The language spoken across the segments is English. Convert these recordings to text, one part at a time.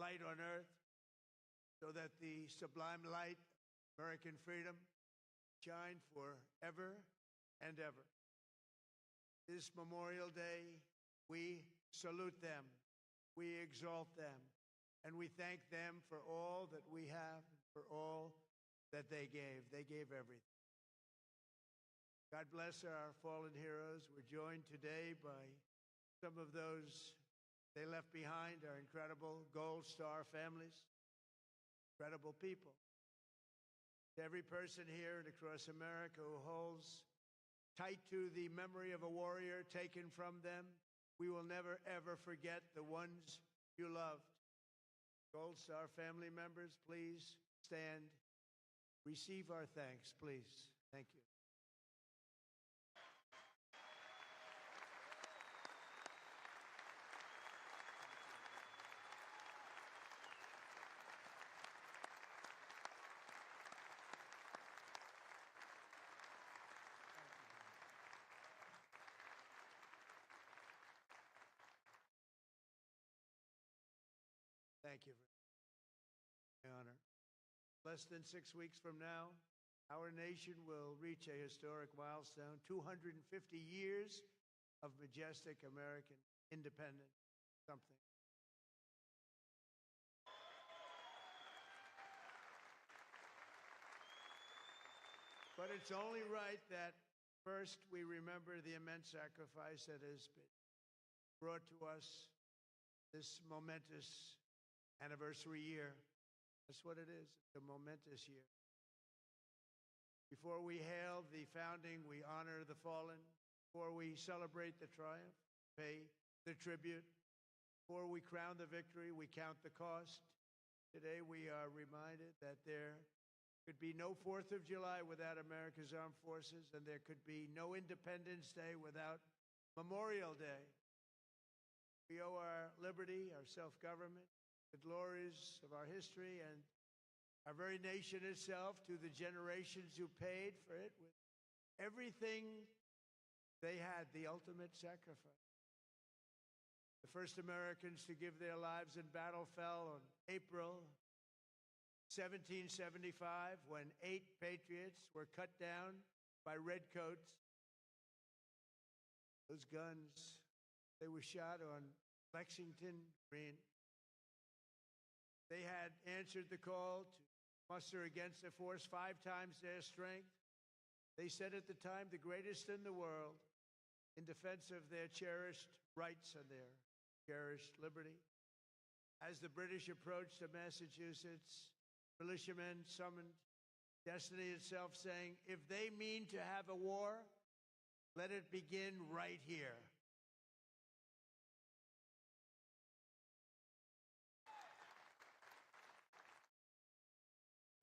light on earth so that the sublime light of American freedom shine forever and ever. This Memorial Day, we salute them, we exalt them, and we thank them for all that we have, for all that they gave. They gave everything. God bless our fallen heroes. We're joined today by some of those they left behind, our incredible Gold Star families, incredible people. To every person here and across America who holds tight to the memory of a warrior taken from them, we will never, ever forget the ones you loved. Gold Star family members, please stand. Receive our thanks, please. Thank you. Thank you for my honor. Less than 6 weeks from now, our nation will reach a historic milestone, 250 years of majestic American independence. Something. But it's only right that first we remember the immense sacrifice that has been brought to us this momentous anniversary year. That's what it is. It's a momentous year. Before we hail the founding, we honor the fallen. Before we celebrate the triumph, pay the tribute. Before we crown the victory, we count the cost. Today we are reminded that there could be no 4th of July without America's armed forces, and there could be no Independence Day without Memorial Day. We owe our liberty, our self-government, the glories of our history, and our very nation itself to the generations who paid for it with everything they had, the ultimate sacrifice. The first Americans to give their lives in battle fell on April 1775, when 8 patriots were cut down by redcoats. Those guns, they were shot on Lexington Green. They had answered the call to muster against a force 5 times their strength. They said at the time, the greatest in the world, in defense of their cherished rights and their cherished liberty. As the British approached to Massachusetts, militiamen summoned destiny itself, saying, if they mean to have a war, let it begin right here.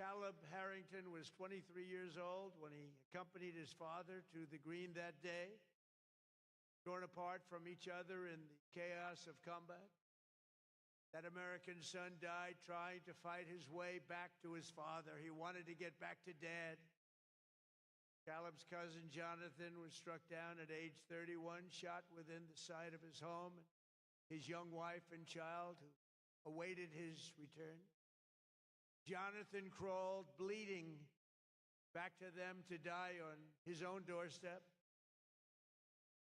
Caleb Harrington was 23 years old when he accompanied his father to the green that day, torn apart from each other in the chaos of combat. That American son died trying to fight his way back to his father. He wanted to get back to Dad. Caleb's cousin Jonathan was struck down at age 31, shot within the sight of his home. His young wife and child who awaited his return. Jonathan crawled, bleeding, back to them to die on his own doorstep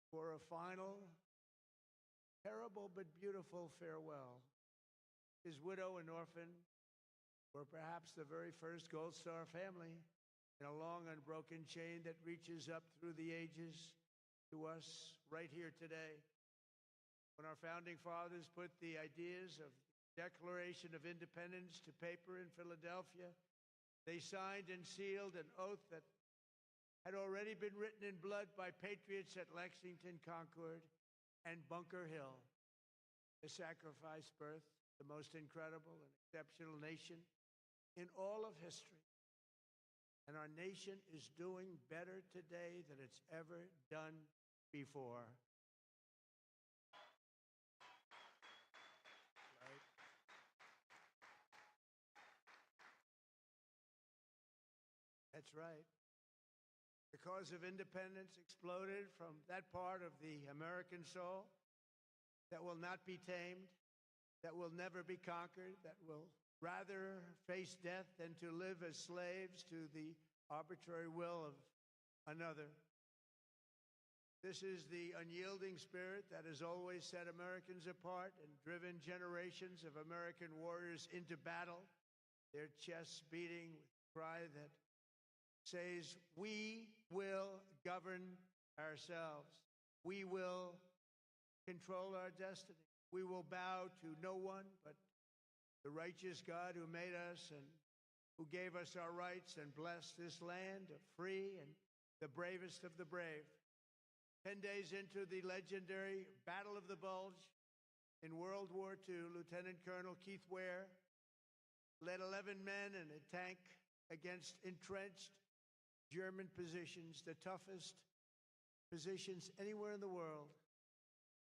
for a final, terrible but beautiful farewell. His widow and orphan were perhaps the very first Gold Star family in a long unbroken chain that reaches up through the ages to us right here today. When our founding fathers put the ideas of Declaration of Independence to paper in Philadelphia, they signed and sealed an oath that had already been written in blood by patriots at Lexington, Concord, and Bunker Hill. The sacrifice birthed the most incredible and exceptional nation in all of history. And our nation is doing better today than it's ever done before. That's right. The cause of independence exploded from that part of the American soul that will not be tamed. that will never be conquered, that will rather face death than to live as slaves to the arbitrary will of another. This is the unyielding spirit that has always set Americans apart and driven generations of American warriors into battle, their chests beating with a cry that says, "We will govern ourselves. We will control our destiny. We will bow to no one but the righteous God who made us and who gave us our rights and blessed this land of free and the bravest of the brave." 10 days into the legendary Battle of the Bulge in World War II, Lieutenant Colonel Keith Ware led 11 men and a tank against entrenched German positions, the toughest positions anywhere in the world.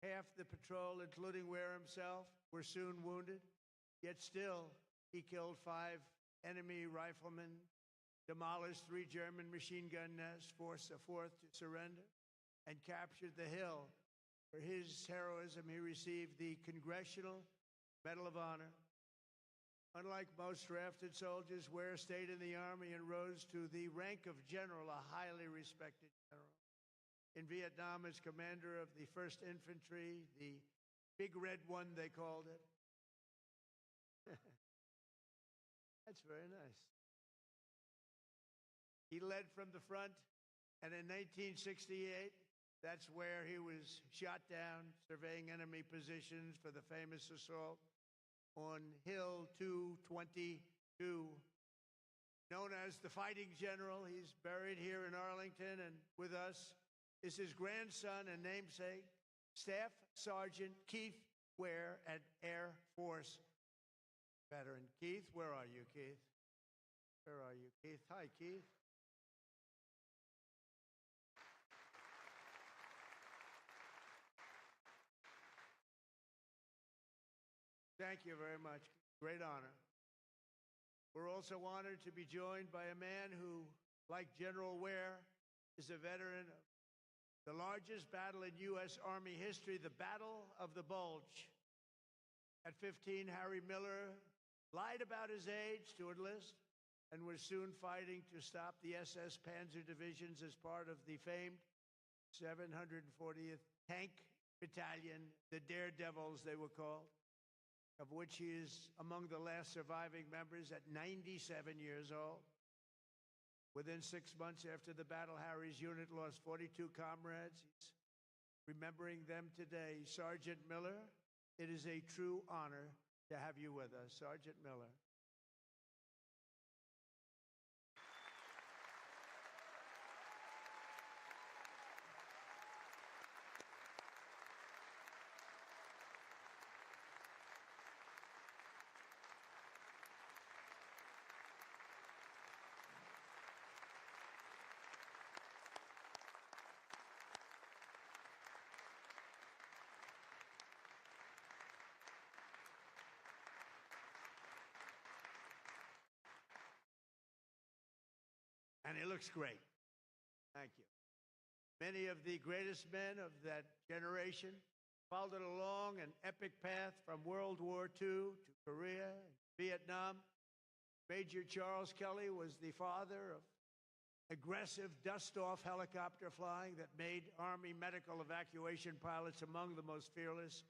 Half the patrol, including Ware himself, were soon wounded, yet still he killed 5 enemy riflemen, demolished 3 German machine gun nests, forced a 4th to surrender, and captured the hill. For his heroism, he received the Congressional Medal of Honor. Unlike most drafted soldiers, Ware stayed in the Army and rose to the rank of general, a highly respected general. In Vietnam, as commander of the 1st Infantry, the Big Red One, they called it. That's very nice. He led from the front, and in 1968, that's where he was shot down, surveying enemy positions for the famous assault on Hill 222. Known as the Fighting General, he's buried here in Arlington, and with us is his grandson and namesake, Staff Sergeant Keith Ware, an Air Force veteran. Keith, where are you, Keith? Where are you, Keith? Hi, Keith. Thank you very much. Great honor. We're also honored to be joined by a man who, like General Ware, is a veteran of the largest battle in U.S. Army history, the Battle of the Bulge. At 15, Harry Miller lied about his age to enlist and was soon fighting to stop the SS Panzer divisions as part of the famed 740th Tank Battalion, the Daredevils they were called, of which he is among the last surviving members at 97 years old. Within 6 months after the battle, Harry's unit lost 42 comrades. He's remembering them today. Sergeant Miller, it is a true honor to have you with us. Sergeant Miller. And he looks great. Thank you. Many of the greatest men of that generation followed along an epic path from World War II to Korea, Vietnam. Major Charles Kelly was the father of aggressive dust-off helicopter flying that made Army medical evacuation pilots among the most fearless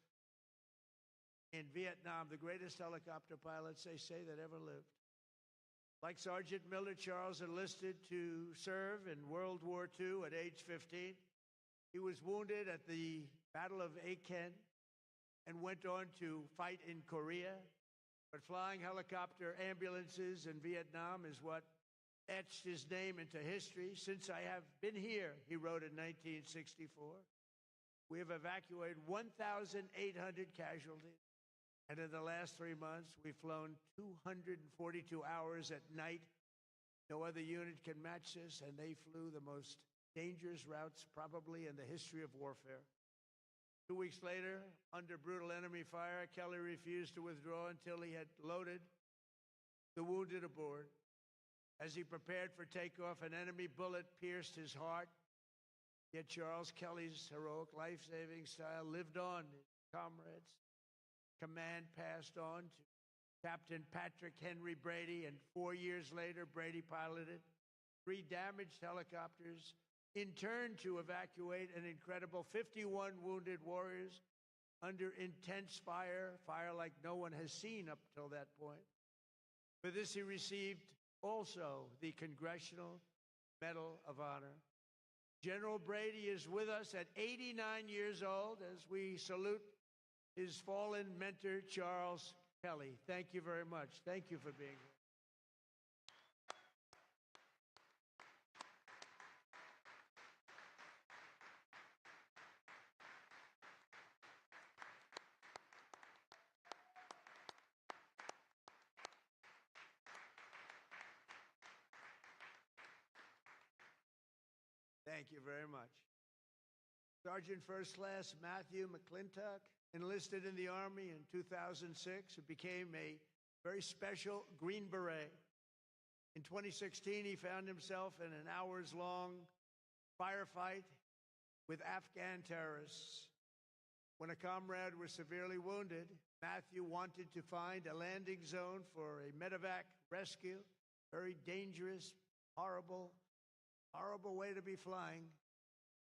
in Vietnam, the greatest helicopter pilots, they say, that ever lived. Like Sergeant Miller, Charles enlisted to serve in World War II at age 15. He was wounded at the Battle of Aachen and went on to fight in Korea. But flying helicopter ambulances in Vietnam is what etched his name into history. "Since I have been here," he wrote in 1964, "we have evacuated 1,800 casualties. And in the last 3 months, we've flown 242 hours at night. No other unit can match this, and they flew the most dangerous routes probably in the history of warfare." 2 weeks later, under brutal enemy fire, Kelly refused to withdraw until he had loaded the wounded aboard. As he prepared for takeoff, an enemy bullet pierced his heart. Yet Charles Kelly's heroic life-saving style lived on. His comrades command passed on to Captain Patrick Henry Brady, and 4 years later, Brady piloted 3 damaged helicopters in turn to evacuate an incredible 51 wounded warriors under intense fire like no one has seen up till that point. For this, he received also the Congressional Medal of Honor. General Brady is with us at 89 years old as we salute his fallen mentor, Charles Kelly. Thank you very much. Thank you for being here. Thank you very much. Sergeant First Class Matthew McClintock enlisted in the Army in 2006 and became a very special Green Beret. In 2016, he found himself in an hours-long firefight with Afghan terrorists. When a comrade was severely wounded, Matthew wanted to find a landing zone for a medevac rescue. Very dangerous, horrible way to be flying.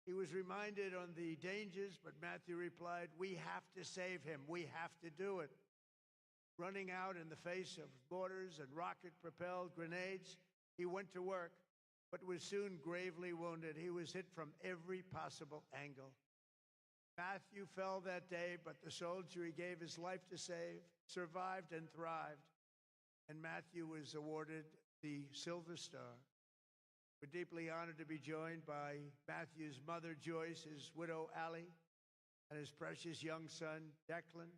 He was reminded on the dangers, but Matthew replied, "We have to save him. We have to do it." Running out in the face of mortars and rocket-propelled grenades, he went to work, but was soon gravely wounded. He was hit from every possible angle. Matthew fell that day, but the soldier he gave his life to save survived and thrived, and Matthew was awarded the Silver Star. We're deeply honored to be joined by Matthew's mother, Joyce, his widow, Allie, and his precious young son, Declan.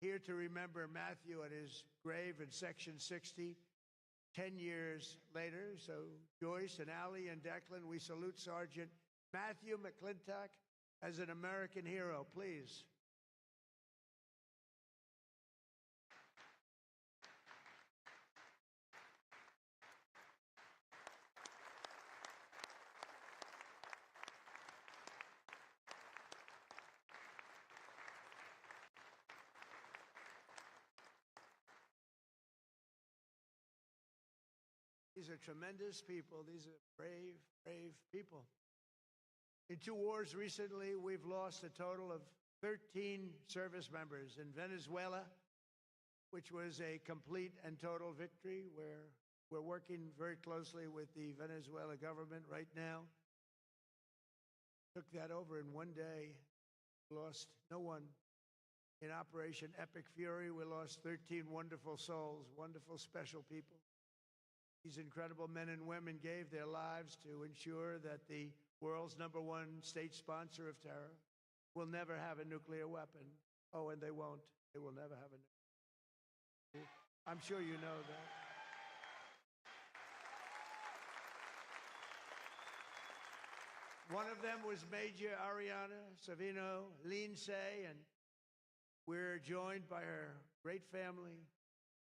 Here to remember Matthew at his grave in Section 60, 10 years later. So Joyce and Allie and Declan, we salute Sergeant Matthew McClintock as an American hero, please. These are tremendous people. These are brave, brave people. In 2 wars recently, we've lost a total of 13 service members. In Venezuela, which was a complete and total victory, where we're working very closely with the Venezuela government right now. Took that over in one day. Lost no one. In Operation Epic Fury, we lost 13 wonderful souls, wonderful, special people. These incredible men and women gave their lives to ensure that the world's #1 state sponsor of terror will never have a nuclear weapon. Oh, and they won't. They will never have a nuclear weapon. I'm sure you know that. One of them was Major Ariana Savino Lindsay, and we're joined by her great family,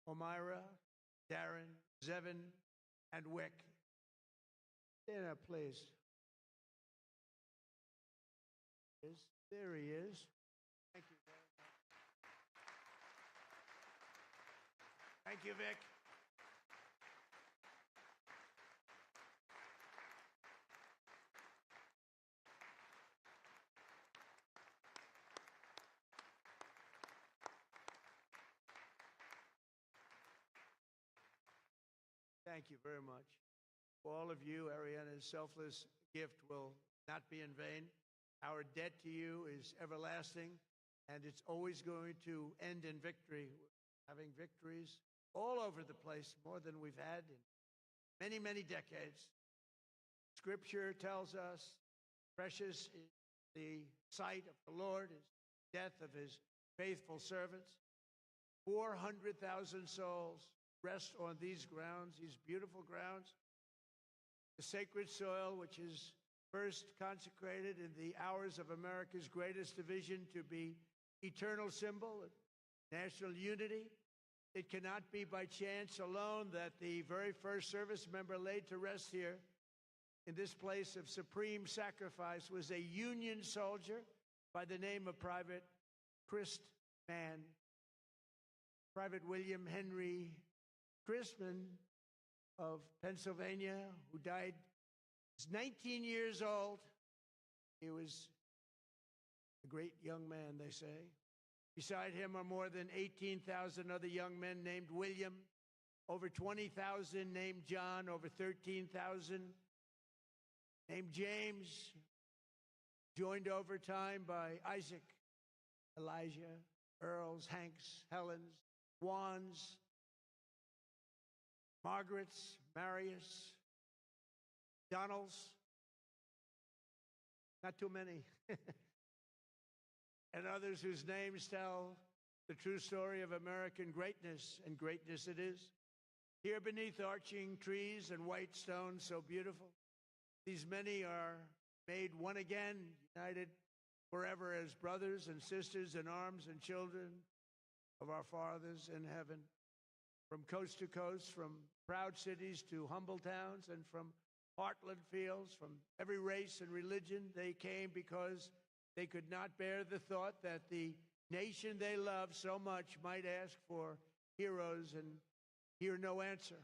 Omira, Darren, Zevin, and Wick. Stand up, please. There he is. Thank you very much. Thank you, Vic. Thank you very much. For all of you, Ariana's selfless gift will not be in vain. Our debt to you is everlasting, and it's always going to end in victory. We're having victories all over the place, more than we've had in many, many decades. Scripture tells us, precious is the sight of the Lord, is the death of his faithful servants. 400,000 souls rest on these grounds, these beautiful grounds. The sacred soil, which is first consecrated in the hours of America's greatest division to be eternal symbol of national unity. It cannot be by chance alone that the very first service member laid to rest here in this place of supreme sacrifice was a Union soldier by the name of Private Chris man, Private William Henry Crispin of Pennsylvania, who died. He's 19 years old. He was a great young man, they say. Beside him are more than 18,000 other young men named William, over 20,000 named John, over 13,000 named James, joined over time by Isaac, Elijah, Earls, Hanks, Helens, Juans, Margarets, Marius, Donalds, not too many, and others whose names tell the true story of American greatness, and greatness it is. Here beneath arching trees and white stones so beautiful, these many are made one again, united forever as brothers and sisters in arms and children of our fathers in heaven. From coast to coast, from proud cities to humble towns, and from heartland fields, from every race and religion, they came because they could not bear the thought that the nation they loved so much might ask for heroes and hear no answer.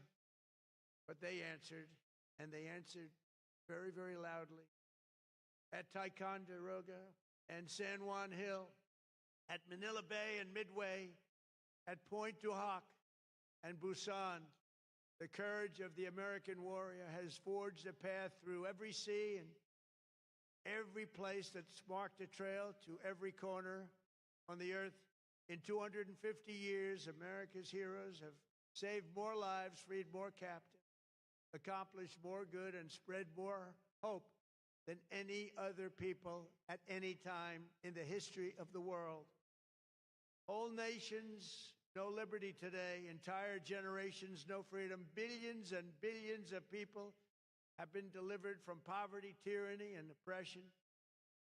But they answered, and they answered very, very loudly. At Ticonderoga and San Juan Hill, at Manila Bay and Midway, at Pointe du Hoc and Busan, the courage of the American warrior has forged a path through every sea and every place that's marked a trail to every corner on the earth. In 250 years, America's heroes have saved more lives, freed more captives, accomplished more good, and spread more hope than any other people at any time in the history of the world. Whole nations, no liberty today. Entire generations, no freedom. Billions and billions of people have been delivered from poverty, tyranny, and oppression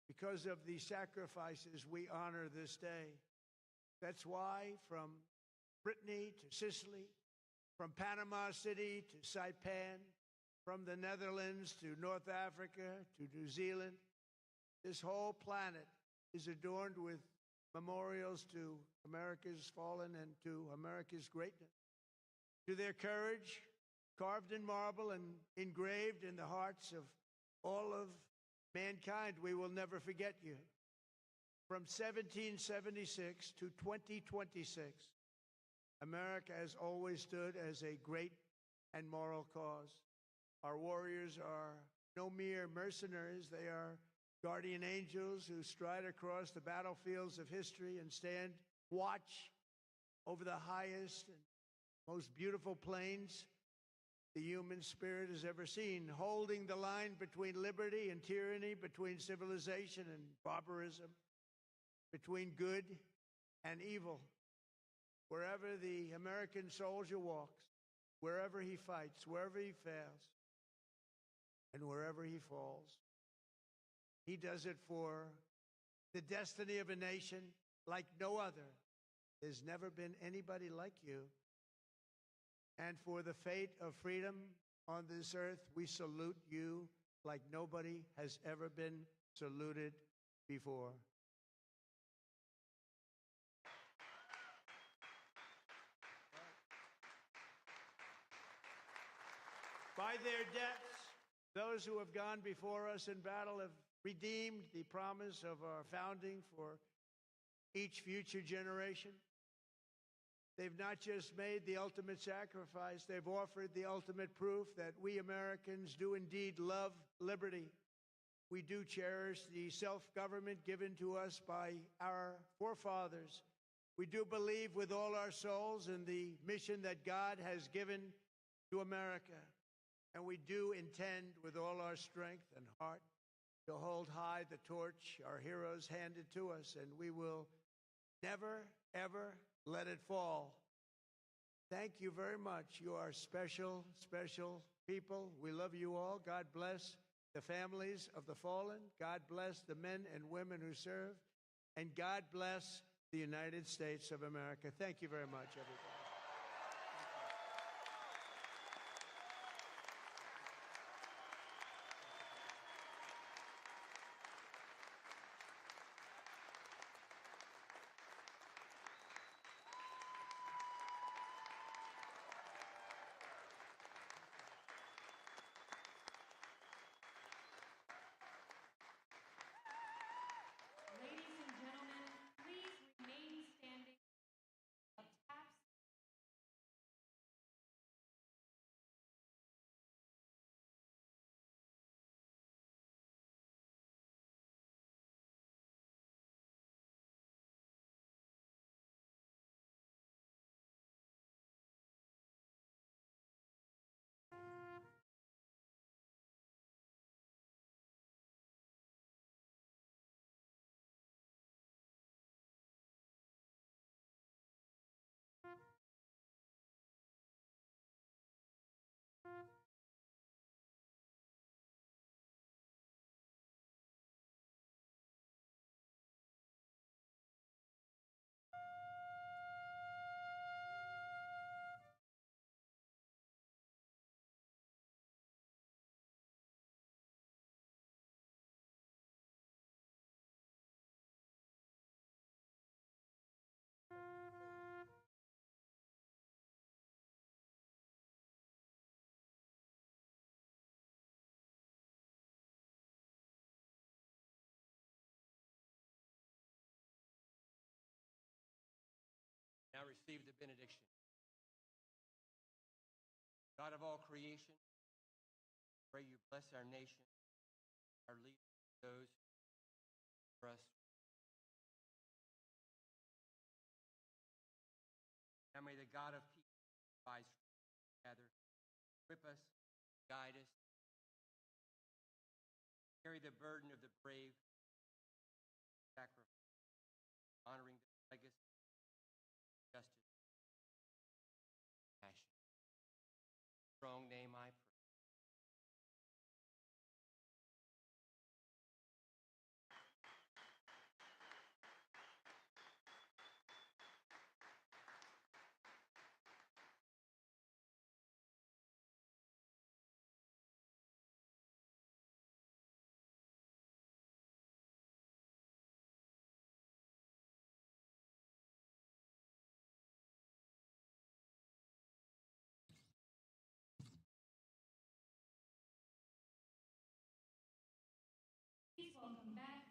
because of the sacrifices we honor this day. That's why from Brittany to Sicily, from Panama City to Saipan, from the Netherlands to North Africa to New Zealand, this whole planet is adorned with memorials to America's fallen and to America's greatness. To their courage, carved in marble and engraved in the hearts of all of mankind, we will never forget you. From 1776 to 2026, America has always stood as a great and moral cause. Our warriors are no mere mercenaries. They are guardian angels who stride across the battlefields of history and stand watch over the highest and most beautiful plains the human spirit has ever seen, holding the line between liberty and tyranny, between civilization and barbarism, between good and evil. Wherever the American soldier walks, wherever he fights, wherever he fails, and wherever he falls, he does it for the destiny of a nation like no other. There's never been anybody like you. And for the fate of freedom on this earth, we salute you like nobody has ever been saluted before. By their deaths, those who have gone before us in battle have redeemed the promise of our founding for each future generation. They've not just made the ultimate sacrifice, they've offered the ultimate proof that we Americans do indeed love liberty. We do cherish the self-government given to us by our forefathers. We do believe with all our souls in the mission that God has given to America. And we do intend with all our strength and heart to hold high the torch our heroes handed to us, and we will never, ever let it fall. Thank you very much. You are special, special people. We love you all. God bless the families of the fallen. God bless the men and women who serve. And God bless the United States of America. Thank you very much, everybody. receive the benediction. God of all creation, pray you bless our nation, our leaders, those for us. Now may the God of peace rise together, equip us, guide us, carry the burden of the brave, sacrifice, honoring the legacy, justice, passion. Strong name I pray. Please welcome back